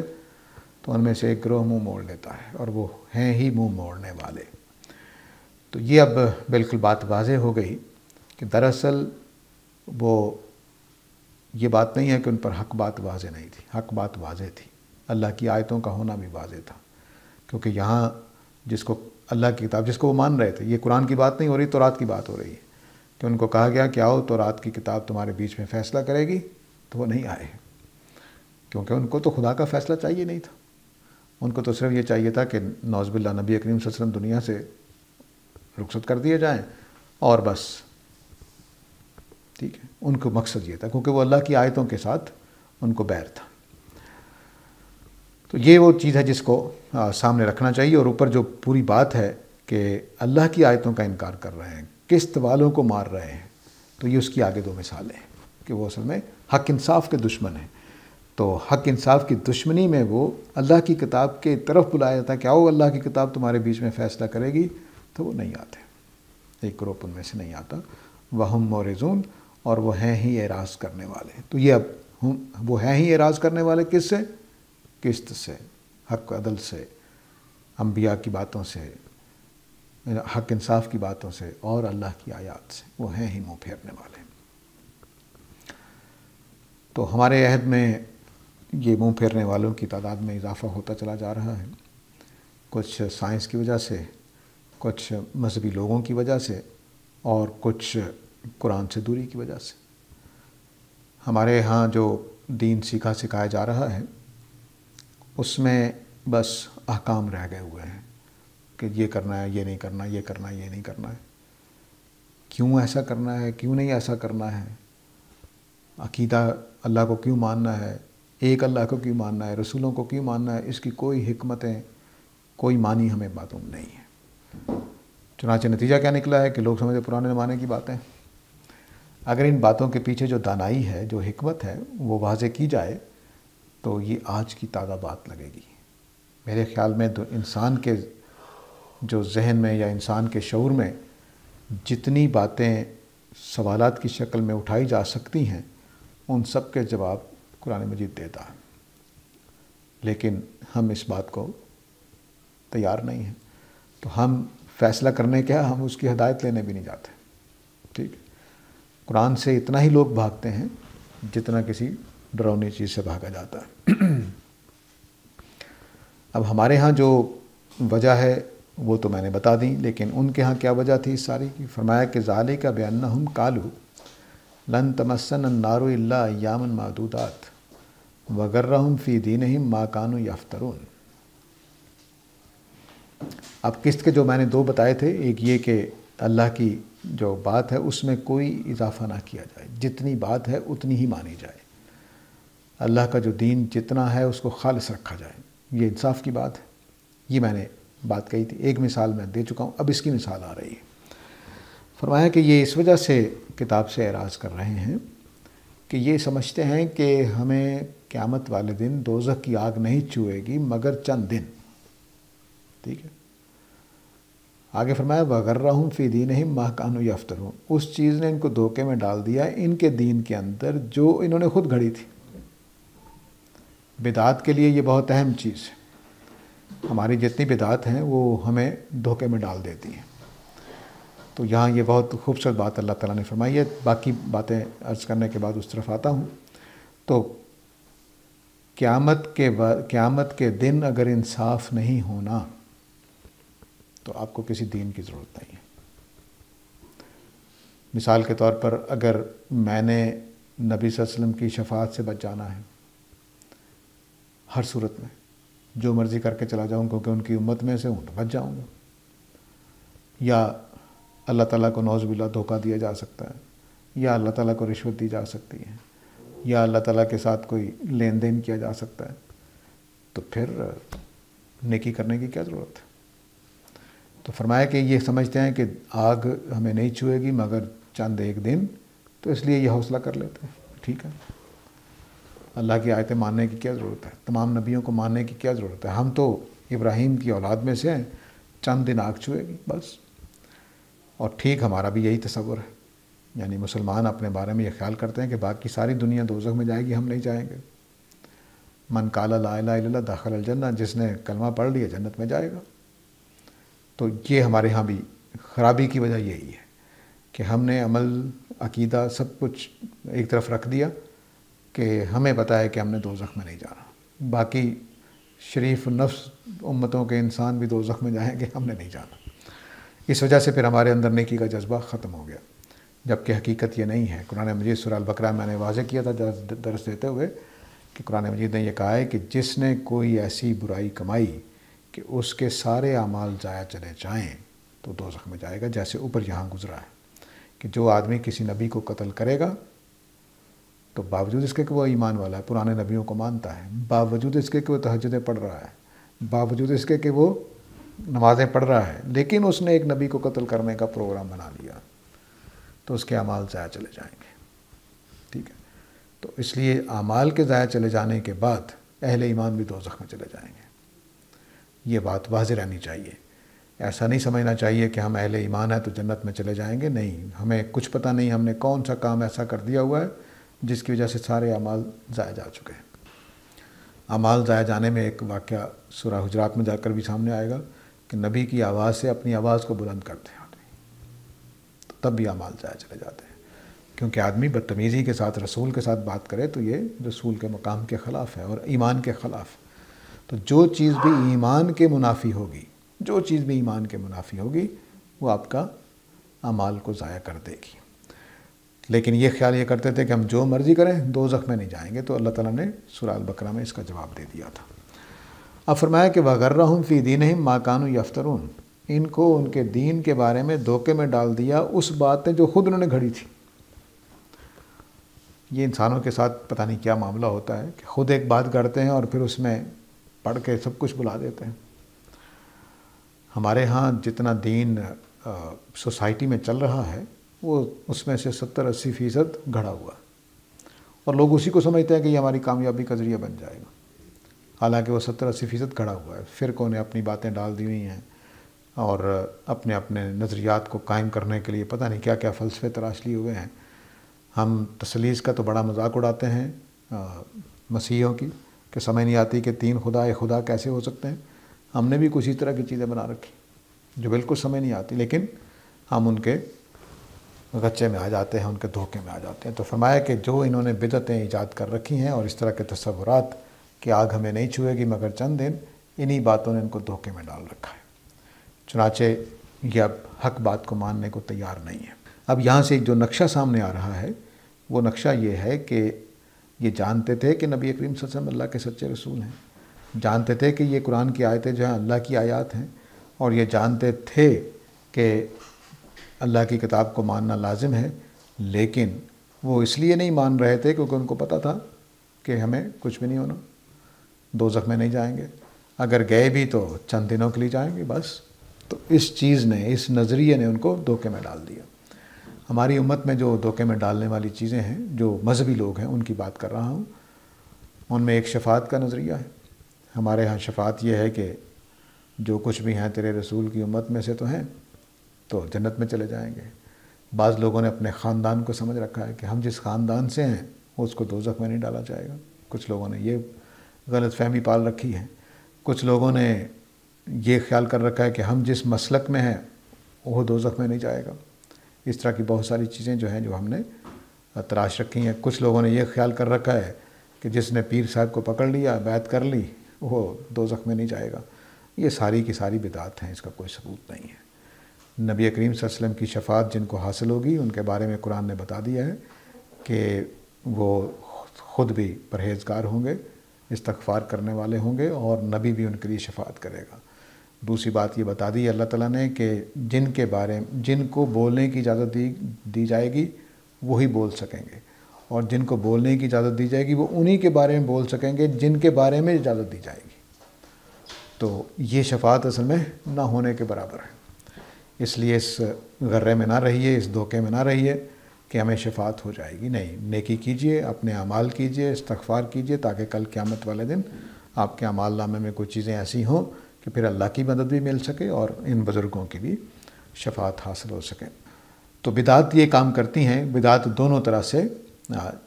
تو ان میں سے ایک گروہ منہ موڑ لیتا ہے، اور وہ ہیں ہی منہ موڑنے والے۔ تو یہ اب بالکل بات واضح ہو گئی کہ دراصل وہ یہ بات نہیں ہے کہ ان پر حق بات واضح نہیں تھی، حق بات واضح تھی، اللہ کی آیتوں کا ہونا بھی واضح تھا، کیونکہ یہاں جس کو اللہ کی کتاب جس کو وہ مان رہے تھے، یہ قرآن کی بات نہیں ہو رہی، تورات کی بات ہو رہی ہے، کہ ان کو کہا گیا کہ آؤ تورات کی کتاب تمہارے بیچ میں فیصلہ کرے گی، تو وہ نہیں آئے، کیونکہ ان کو تو خدا کا فیصلہ چاہیے نہیں تھا، ان کو تو صرف یہ چاہیے تھا کہ نعوذ باللہ نبی کریم صلی اللہ علیہ وسلم دنیا سے رخصت کر دیے جائیں، اور بس ٹھیک ہے، ان کو مقصد یہ تھا، کیونکہ وہ اللہ کی آیتوں کے ساتھ ان کو بیر تھا۔ تو یہ وہ چیز ہے جس کو سامنے رکھنا چاہیے، اور اوپر جو پوری بات ہے کہ اللہ کی آیتوں کا انکار کر رہے ہیں، قسط والوں کو مار رہے ہیں، تو یہ اس کی آگے دو مثالیں ہیں کہ وہ اصل میں حق انصاف کے دشمن ہیں۔ تو حق انصاف کی دشمنی میں وہ اللہ کی کتاب کے طرف بلایا جاتا ہے کہ آؤ اللہ کی کتاب تمہارے بیچ میں فیصلہ کرے گی، تو وہ نہیں آتے، ایک گروپ ان میں سے نہیں آتا، وہم مورزون، اور وہ ہیں ہی اعراض کرنے والے۔ تو یہ اب وہ ہیں ہی اعراض کرنے والے کس سے؟ قسط سے، حق عدل سے، انبیاء کی باتوں سے، حق انصاف کی باتوں سے، اور اللہ کی آیات سے، وہ ہیں ہی منہ پھیرنے والے۔ تو ہمارے عہد میں یہ منہ پھیرنے والوں کی تعداد میں اضافہ ہوتا چلا جا رہا ہے، کچھ سائنس کی وجہ سے، کچھ مذہبی لوگوں کی وجہ سے، اور کچھ قرآن سے دوری کی وجہ سے۔ ہمارے ہاں جو دین سیکھا سکھایا جا رہا ہے اس میں بس احکام رہ گئے ہوئے ہیں کہ یہ کرنا ہے، یہ نہیں کرنا، یہ کرنا ہے، یہ نہیں کرنا ہے، کیوں ایسا کرنا ہے، کیوں نہیں ایسا کرنا ہے، عقیدہ اللہ کو کیوں ماننا ہے، ایک اللہ کو کیوں ماننا ہے، رسولوں کو کیوں ماننا ہے، اس کی کوئی حکمتیں، کوئی معنی ہمیں باتوں میں نہیں ہے۔ چنانچہ نتیجہ کیا نکلا ہے کہ لوگ سمجھے پرانے زمانے کی باتیں۔ اگر ان باتوں کے پیچھے جو دانائی ہے، جو حکمت ہے، وہ واضح کی جائے تو یہ آج کی تازہ بات لگے گی۔ میرے خیال میں تو انسان کے جو ذہن میں یا انسان کے شعور میں جتنی باتیں سوالات کی شکل میں اٹھائی جا سکتی ہیں، ان سب کے جواب قرآن مجید دیتا ہے، لیکن ہم اس بات کو تیار نہیں ہیں، تو ہم فیصلہ کرنے کیا، ہم اس کی ہدایت لینے بھی نہیں جاتے۔ ٹھیک ہے، قرآن سے اتنا ہی لوگ بھاگتے ہیں جتنا کسی ڈراؤنی چیز سے بھاگا جاتا ہے۔ اب ہمارے ہاں جو وجہ ہے وہ تو میں نے بتا دی، لیکن ان کے ہاں کیا وجہ تھی اس ساری کی؟ فرمایا کہ ذالک بانہم قالوا لن تمسنا النار الا ایاما معدودات وغرہم فی دینہم ما کانوا یفترون۔ اب قسط کے جو میں نے دو بتائے تھے، ایک یہ کہ اللہ کی جو بات ہے اس میں کوئی اضافہ نہ کیا جائے، جتنی بات ہے اتنی ہی مانی جائے، اللہ کا جو دین جتنا ہے اس کو خالص رکھا جائے، یہ انصاف کی بات ہے۔ یہ میں نے بات کہی تھی، ایک مثال میں دے چکا ہوں، اب اس کی مثال آ رہی ہے۔ فرمایا کہ یہ اس وجہ سے کتاب سے اعراض کر رہے ہیں کہ یہ سمجھتے ہیں کہ ہمیں قیامت والے دن دوزخ کی آگ نہیں چھوئے گی مگر چند دن۔ ٹھیک ہے، آگے فرمایا وغرہم فی دینہم ما کانوا یفترون، اس چیز نے ان کو دھوکے میں ڈال دیا ان کے دین کے اندر جو انہوں نے خود گھڑی تھی۔ بدعات کے لیے یہ بہت اہم چیز ہے، ہماری جتنی بدعات ہیں وہ ہمیں دھوکے میں ڈال دیتی ہیں۔ تو یہاں یہ بہت خوبصورت بات اللہ تعالیٰ نے فرمائی ہے، باقی باتیں عرض کرنے کے بعد اس طرف آتا ہوں۔ تو قیامت کے دن اگر انصاف نہیں ہونا تو آپ کو کسی دین کی ضرورت نہیں ہے۔ مثال کے طور پر اگر میں نے نبی صلی اللہ علیہ وسلم کی شفاعت سے بچ جانا ہے، ہر صورت میں جو مرضی کر کے چلا جاؤں کیونکہ ان کی امت میں سے ہوں تو بچ جاؤں گا، یا اللہ تعالیٰ کو نعوذ باللہ دھوکہ دیا جا سکتا ہے، یا اللہ تعالیٰ کو رشوت دی جا سکتی ہے، یا اللہ تعالیٰ کے ساتھ کوئی لین دین کیا جا سکتا ہے، تو پھر نیکی کرنے کی کیا ضرورت ہے؟ تو فرمایا کہ یہ سمجھتے ہیں کہ آگ ہمیں نہیں چھوئے گی مگر چند ایک دن، تو اس لیے یہ حوصلہ کر لیتے ہیں۔ ٹھیک ہے، اللہ کی آیتیں ماننے کی کیا ضرورت ہے؟ تمام نبیوں کو ماننے کی کیا ضرورت ہے؟ ہم تو ابراہیم کی اولاد میں سے ہیں، چند دن آگ چھوئے گی بس۔ اور ٹھیک ہمارا بھی یہی تصور ہے، یعنی مسلمان اپنے بارے میں یہ خیال کرتے ہیں کہ باقی ساری دنیا دوزخ میں جائے گی، ہم نہیں جائیں گے۔ من قال لا الہ الا اللہ دخل الجنہ، جس نے کلمہ پڑھ لیا جنت میں جائے گا۔ تو یہ ہمارے ہاں بھی خرابی کی وجہ یہی ہے کہ ہم نے عمل، عقیدہ، سب کچھ ایک طرف رکھ دیا کہ ہمیں پتہ ہے کہ ہم نے دوزخ میں نہیں جانا، باقی شریف النفس امتوں کے انسان بھی دوزخ میں جائیں گے، ہم نے نہیں جانا۔ اس وجہ سے پھر ہمارے اندر نیکی کا جذبہ ختم ہو گیا، جبکہ حقیقت یہ نہیں ہے۔ قرآن مجید سورہ البقرہ میں نے واضح کیا تھا درس دیتے ہوئے کہ قرآن مجید نے یہ کہا ہے کہ جس نے کوئی ایسی برائی کمائی کہ اس کے سارے اعمال ضائع چلے جائیں تو دوزخ میں جائے گا، جیسے اوپر یہاں گزرا ہے کہ جو آدمی کسی نبی کو قتل کرے گا تو باوجود اس کے کہ وہ ایمان والا ہے، پرانے نبیوں کو مانتا ہے، باوجود اس کے کہ وہ تہجدیں پڑھ رہا ہے، باوجود اس کے کہ وہ نمازیں پڑھ رہا ہے، لیکن اس نے ایک نبی کو قتل کرنے کا پروگرام بنا لیا تو اس کے اعمال ضائع چلے جائیں گے۔ ٹھیک ہے، تو اس لیے اعمال کے ضائع چلے جانے کے بعد اہل ایمان بھی دوزخ میں چلے جائیں گے، یہ بات واضح رہنی چاہیے۔ ایسا نہیں سمجھنا چاہیے کہ ہم اہل ایمان ہیں تو جنت میں چلے جائیں گے، نہیں، ہمیں کچھ پتہ نہیں ہم نے کون سا کام ایسا کر دیا ہوا ہے جس کی وجہ سے سارے اعمال ضائع جا چکے ہیں۔ اعمال ضائع جانے میں ایک واقعہ سورہ حجرات میں جا کر بھی سامنے آئے گا کہ نبی کی آواز سے اپنی آواز کو بلند کرتے ہیں آدمی، تو تب بھی اعمال ضائع چلے جاتے ہیں، کیونکہ آدمی بدتمیزی کے ساتھ رسول کے ساتھ بات کرے تو یہ رسول کے مقام کے خلاف ہے اور ایمان کے خلاف۔ تو جو چیز بھی ایمان کے منافی ہوگی، جو چیز بھی ایمان کے منافی ہوگی وہ آپ کا اعمال کو ضائع کر دے گی۔ لیکن یہ خیال یہ کرتے تھے کہ ہم جو مرضی کریں دوزخ میں نہیں جائیں گے، تو اللہ تعالیٰ نے سورہ البقرہ میں اس کا جواب دے دیا تھا۔ اب فرمایا کہ وَغَرَّهُمْ فِي دِينِهِمْ مَا كَانُوا يَفْتَرُونَ، ان کو ان کے دین کے بارے میں دھوکے میں ڈال دیا اس بات نے جو خود انہوں نے گھڑی تھی۔ یہ انسانوں کے ساتھ پتہ نہیں کیا معاملہ ہوتا ہے کہ خود ایک بات گھڑتے ہیں اور پھر اس میں پڑھ کے سب کچھ بلا دیتے ہیں۔ ہمارے ہاں جتنا دین سوسائٹی میں چل رہا ہے وہ اس میں سے 70-80% گھڑا ہوا ہے، اور لوگ اسی کو سمجھتے ہیں کہ یہ ہماری کامیابی کا ذریعہ بن جائے گا، حالانکہ وہ 70-80% گھڑا ہوا ہے۔ فرقوں نے اپنی باتیں ڈال دی ہوئی ہیں اور اپنے اپنے نظریات کو قائم کرنے کے لیے پتہ نہیں کیا کیا فلسفے تراش لیے ہوئے ہیں۔ ہم تثلیث کا تو بڑا مذاق اڑاتے ہیں مسیحیوں کی کہ سمجھ نہیں آتی کہ 3 خدا کیسے ہو سکتے ہیں۔ ہم نے بھی کچھ اس طرح کی چیزیں بنا رکھی جو بالکل سمجھ نہیں آتی، لیکن ہم ان کے غچے میں آ جاتے ہیں، ان کے دھوکے میں آ جاتے ہیں۔ تو فرمایا کہ جو انہوں نے بدعتیں ایجاد کر رکھی ہیں اور اس طرح کے تصورات کہ آگ ہمیں نہیں چھوئے گی مگر چند دن، انہی باتوں نے ان کو دھوکے میں ڈال رکھا ہے۔ چنانچہ یہ اب حق بات کو ماننے کو تیار نہیں ہے۔ اب یہاں سے جو نقشہ سامنے آ رہا ہے وہ نقشہ یہ ہے کہ یہ جانتے تھے کہ نبی کریم صلی اللہ علیہ وسلم اللہ کے سچے رسول ہیں، جانتے تھے کہ یہ قرآن کی آیتیں جو ہیں اللہ کی آیات ہیں، اور یہ جانتے تھے کہ اللہ کی کتاب کو ماننا لازم ہے، لیکن وہ اس لیے نہیں مان رہے تھے کیونکہ ان کو پتہ تھا کہ ہمیں کچھ بھی نہیں ہونا، دوزخ میں نہیں جائیں گے، اگر گئے بھی تو چند دنوں کے لیے جائیں گے بس۔ تو اس چیز نے، اس نظریے نے ان کو دھوکے میں ڈال دیا۔ ہماری امت میں جو دھوکے میں ڈالنے والی چیزیں ہیں، جو مذہبی لوگ ہیں ان کی بات کر رہا ہوں، ان میں ایک شفاعت کا نظریہ ہے۔ ہمارے ہاں شفاعت یہ ہے کہ جو کچھ بھی ہیں تیرے رسول کی امت میں سے تو ہیں تو جنت میں چلے جائیں گے۔ بعض لوگوں نے اپنے خاندان کو سمجھ رکھا ہے کہ ہم جس خاندان سے ہیں اس کو دوزخ میں نہیں ڈالا جائے گا۔ کچھ لوگوں نے یہ غلط فہمی پال رکھی ہے۔ کچھ لوگوں نے یہ خیال کر رکھا ہے کہ ہم جس مسلک میں ہیں وہ دوزخ میں نہیں جائے گا۔ اس طرح کی بہت ساری چیزیں جو ہیں جو ہم نے تراش رکھی ہیں۔ کچھ لوگوں نے یہ خیال کر رکھا ہے کہ جس نے پیر صاحب کو پکڑ لیا، بیعت کر لی، وہ دوزخ میں نہیں جائے گا۔ یہ ساری کی ساری بدعات ہیں، اس کا کوئی ثبوت نہیں ہے۔ نبی کریم صلی اللہ علیہ وسلم کی شفاعت جن کو حاصل ہوگی ان کے بارے میں قرآن نے بتا دیا ہے کہ وہ خود بھی پرہیزگار ہوں گے، استغفار کرنے والے ہوں گے، اور نبی بھی ان کے لیے شفاعت کرے گا۔ دوسری بات یہ بتا دی اللہ تعالیٰ نے کہ جن کو بولنے کی اجازت دی جائے گی وہی بول سکیں گے، اور جن کو بولنے کی اجازت دی جائے گی وہ انہی کے بارے میں بول سکیں گے جن کے بارے میں اجازت دی جائے گی۔ تو یہ شفاعت اصل میں نہ ہونے کے برابر ہے۔ اس لیے اس غرے میں نہ رہیے، اس دھوکے میں نہ رہیے کہ ہمیں شفاعت ہو جائے گی، نہیں، نیکی کیجئے، اپنے اعمال کیجئے، استغفار کیجئے، تاکہ کل قیامت والے دن آپ کے اعمال نامے میں کوئی چیزیں ایسی ہوں کہ پھر اللہ کی مدد بھی مل سکے اور ان بزرگوں کی بھی شفاعت حاصل ہو سکے۔ تو بدعت یہ کام کرتی ہیں، بدعت دونوں طرح سے،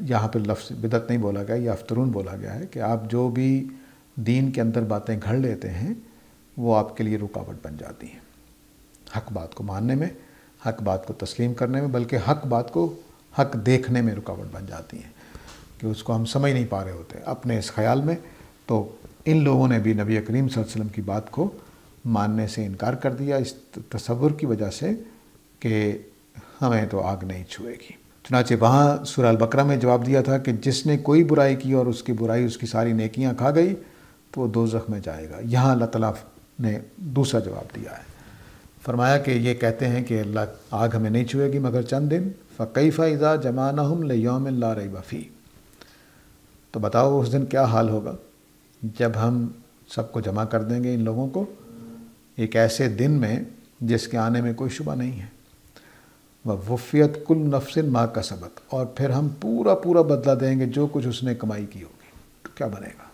یہاں پہ لفظ بدعت نہیں بولا گیا، یفترون بولا گیا ہے کہ آپ جو بھی دین کے اندر باتیں گھڑ لیتے ہیں وہ آپ کے لیے رکاوٹ بن جاتی ہیں حق بات کو ماننے میں، حق بات کو تسلیم کرنے میں، بلکہ حق بات کو حق دیکھنے میں رکاوٹ بن جاتی ہیں کہ اس کو ہم سمجھ نہیں پا رہے ہوتے اپنے اس خیال میں۔ تو ان لوگوں نے بھی نبی کریم صلی اللہ علیہ وسلم کی بات کو ماننے سے انکار کر دیا اس تصور کی وجہ سے کہ ہمیں تو آگ نہیں چھوئے گی۔ چنانچہ وہاں سورہ البقرہ میں جواب دیا تھا کہ جس نے کوئی برائی کی اور اس کی برائی اس کی ساری نیکیاں کھا گئی تو وہ دوزخ میں جائے گا۔ یہاں اللہ تعالیٰ نے دوسرا جواب دیا ہے، فرمایا کہ یہ کہتے ہیں کہ اللہ آگ ہمیں نہیں چھوئے گی مگر چند دن، فَكَيْفَ إِذَا جَمَعْنَاهُمْ لِيَوْمٍ لَا رَيْبَ فِيهِ، تو بتاؤ اس دن کیا حال ہوگا جب ہم سب کو جمع کر دیں گے ان لوگوں کو ایک ایسے دن میں جس کے آنے میں کوئی شبہ نہیں ہے، وَوُفِّيَتْ كُلُّ نَفْسٍ مَا كَسَبَتْ، اور پھر ہم پورا بدلہ دیں گے جو کچھ اس نے کمائی کی ہوگی۔ تو کیا بنے گا؟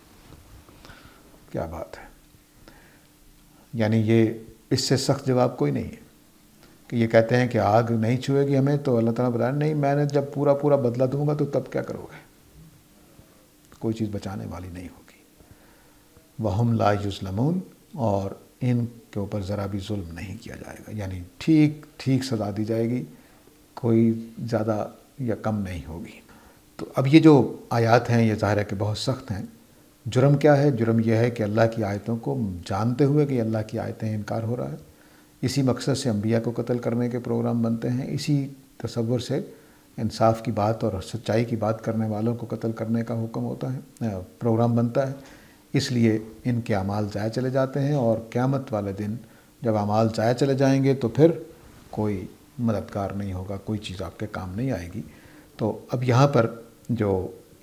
کیا بات ہے! یعنی یہ اس سے سخت جواب کوئی نہیں ہے کہ یہ کہتے ہیں کہ آگ نہیں چھوئے گی ہمیں، تو اللہ تعالیٰ بتایا نہیں، میں نے جب پورا بدلہ دوں گا تو تب کیا کرو گے؟ کوئی چیز بچانے والی نہیں ہوگی۔ وَهُمْ لَا يُظْلَمُونَ، اور ان کے اوپر ذرا بھی ظلم نہیں کیا جائے گا، یعنی ٹھیک سزا دی جائے گی، کوئی زیادہ یا کم نہیں ہوگی۔ تو اب یہ جو آیات ہیں یہ ظاہر ہے کہ بہت سخت ہیں۔ جرم کیا ہے؟ جرم یہ ہے کہ اللہ کی آیتوں کو جانتے ہوئے کہ اللہ کی آیتیں انکار ہو رہا ہے، اسی مقصد سے انبیاء کو قتل کرنے کے پروگرام بنتے ہیں، اسی تصور سے انصاف کی بات اور سچائی کی بات کرنے والوں کو قتل کرنے کا حکم ہوتا ہے، پروگرام بنتا ہے، اس لیے ان کے اعمال ضائع چلے جاتے ہیں، اور قیامت والے دن جب اعمال ضائع چلے جائیں گے تو پھر کوئی مددگار نہیں ہوگا، کوئی چیز آپ کے کام نہیں آئے گی۔ تو اب یہاں پر جو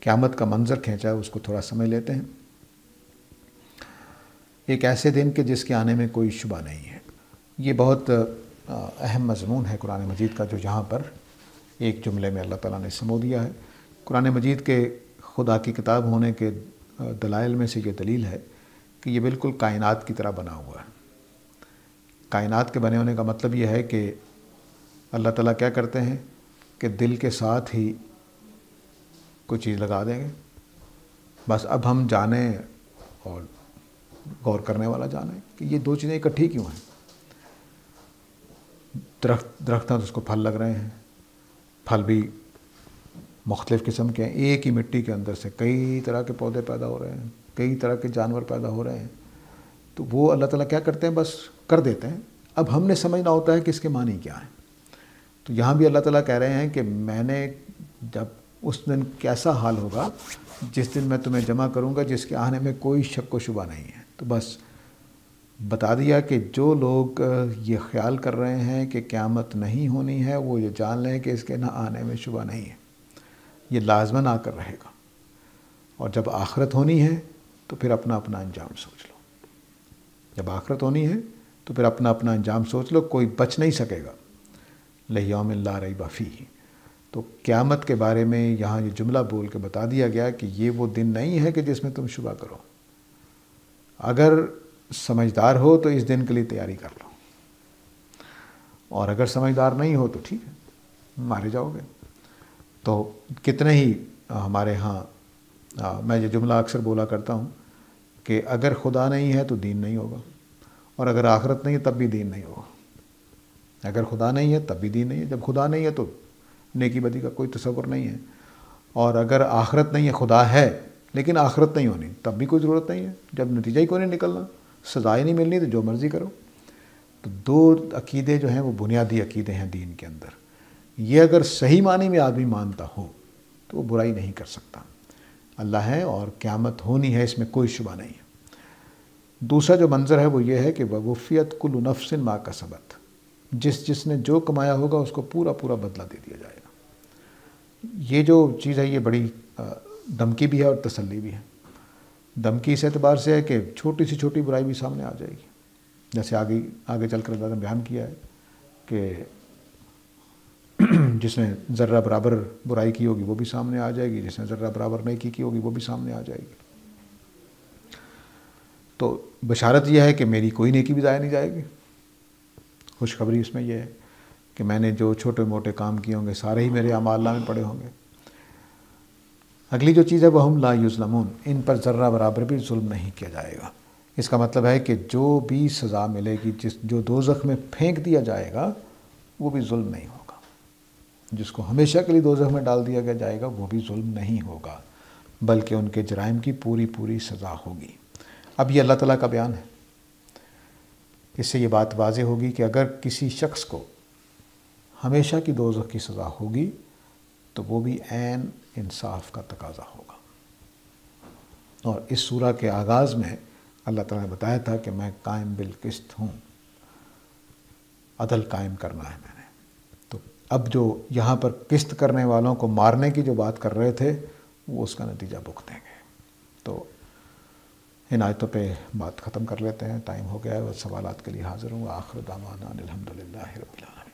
قیامت کا منظر کھینچا ہے اس کو تھوڑا سمجھ لیتے ہیں۔ ایک ایسے دن کہ جس کے آنے میں کوئی شبہ نہیں ہے، یہ بہت اہم مضمون ہے قرآن مجید کا، جو یہاں پر ایک جملے میں اللہ تعالیٰ نے سمو دیا ہے۔ قرآن مجید کے خدا کی کتاب ہونے کے دلائل میں سے یہ دلیل ہے کہ یہ بالکل کائنات کی طرح بنا ہوا ہے۔ کائنات کے بنے ہونے کا مطلب یہ ہے کہ اللہ تعالیٰ کیا کرتے ہیں کہ دل کے ساتھ ہی کوئی چیز لگا دیں گے، بس اب ہم جانیں اور غور کرنے والا جانے کہ یہ دو چیزیں اکٹھی کیوں ہیں۔ درختیں تو اس کو پھل لگ رہے ہیں، پھل بھی مختلف قسم کے ہیں، ایک ہی مٹی کے اندر سے کئی طرح کے پودے پیدا ہو رہے ہیں، کئی طرح کے جانور پیدا ہو رہے ہیں، تو وہ اللہ تعالیٰ کیا کرتے ہیں؟ بس کر دیتے ہیں، اب ہم نے سمجھنا ہوتا ہے کہ اس کے معنی کیا ہیں۔ تو یہاں بھی اللہ تعالیٰ کہہ رہے ہیں کہ میں نے جب اس دن کیسا حال ہوگا جس دن میں تمہیں جمع کروں گا جس کے آنے میں کوئی شک و شبہ نہیں ہے، تو بس بتا دیا کہ جو لوگ یہ خیال کر رہے ہیں کہ قیامت نہیں ہونی ہے وہ یہ جان لیں کہ اس کے نہ آنے میں شبہ نہیں ہے، یہ لازماً آ کر رہے گا، اور جب آخرت ہونی ہے تو پھر اپنا انجام سوچ لو۔ جب آخرت ہونی ہے تو پھر اپنا انجام سوچ لو، کوئی بچ نہیں سکے گا۔ لیوم لا ریب فیہ، تو قیامت کے بارے میں یہاں یہ جملہ بول کے بتا دیا گیا کہ یہ وہ دن نہیں ہے کہ جس میں تم شبہ کرو۔ اگر سمجھدار ہو تو اس دن کے لیے تیاری کر لو، اور اگر سمجھدار نہیں ہو تو ٹھیک ہے، مارے جاؤ گے۔ تو کتنے ہی ہمارے ہاں میں یہ جملہ اکثر بولا کرتا ہوں کہ اگر خدا نہیں ہے تو دین نہیں ہوگا، اور اگر آخرت نہیں ہے تب بھی دین نہیں ہوگا۔ اگر خدا نہیں ہے تب بھی دین نہیں ہے، جب خدا نہیں ہے تو نیکی بدی کا کوئی تصور نہیں ہے، اور اگر آخرت نہیں ہے، خدا ہے لیکن آخرت نہیں ہونی تب بھی کوئی ضرورت نہیں ہے، جب نتیجہ ہی کوئی نہیں نکلنا، سزا ہی نہیں ملنی تو جو مرضی کرو۔ تو دو عقیدے جو ہیں وہ بنیادی عقیدے ہیں دین کے اندر، یہ اگر صحیح معنی میں آدمی مانتا ہو تو وہ برائی نہیں کر سکتا۔ اللہ ہے اور قیامت ہونی ہے، اس میں کوئی شبہ نہیں ہے۔ دوسرا جو منظر ہے وہ یہ ہے کہ وَوُفِّيَتْ كُلُّ نَفْسٍ مَا كَسَبَتْ، جس نے جو کمایا ہوگا اس کو پورا بدلہ دے دیا جائے گا۔ یہ جو چیز ہے یہ بڑی دھمکی بھی ہے اور تسلی بھی ہے۔ دھمکی اس اعتبار سے ہے کہ چھوٹی سی چھوٹی برائی بھی سامنے آ جائے گی، جیسے آگے چل کر اللہ نے بیان کیا ہے کہ جس نے ذرہ برابر برائی کی ہوگی وہ بھی سامنے آ جائے گی، جس نے ذرہ برابر نیکی کی ہوگی وہ بھی سامنے آ جائے گی۔ تو بشارت یہ ہے کہ میری کوئی نیکی بھی ضائع نہیں جائے گی۔ خوشخبری اس میں یہ ہے کہ میں نے جو چھوٹے موٹے کام کیے ہوں گے سارے ہی میرے اعمال نامے پڑے ہوں گے۔ اگلی جو چیز ہے وَهُمْ لَا يُظْلَمُونَ، ان پر ذرہ برابر بھی ظلم نہیں کیا جائے گا۔ اس کا مطلب ہے کہ جو بھی سزا ملے گی، جو دوزخ میں پھینک دیا جائے گا وہ بھی ظلم نہیں ہوگا، جس کو ہمیشہ کے لیے دوزخ میں ڈال دیا جائے گا وہ بھی ظلم نہیں ہوگا، بلکہ ان کے جرائم کی پوری پوری سزا ہوگی۔ اب یہ اللہ تعالیٰ کا بیان ہے۔ اس سے یہ بات واضح ہوگی کہ اگر کسی شخص کو ہمیشہ کی دوزخ کی سزا ہوگی تو وہ بھی عین انصاف کا تقاضا ہوگا۔ اور اس سورہ کے آغاز میں اللہ تعالیٰ نے بتایا تھا کہ میں قائم بالقسط ہوں، عدل قائم کرنا ہے میں نے۔ تو اب جو یہاں پر قسط کرنے والوں کو مارنے کی جو بات کر رہے تھے وہ اس کا نتیجہ بھگتیں گے۔ تو ان آیتوں پہ بات ختم کر لیتے ہیں، ٹائم ہو گیا ہے، اور سوالات کے لیے حاضر ہوں۔ آخر دعوانا الحمدللہ رب العالمین۔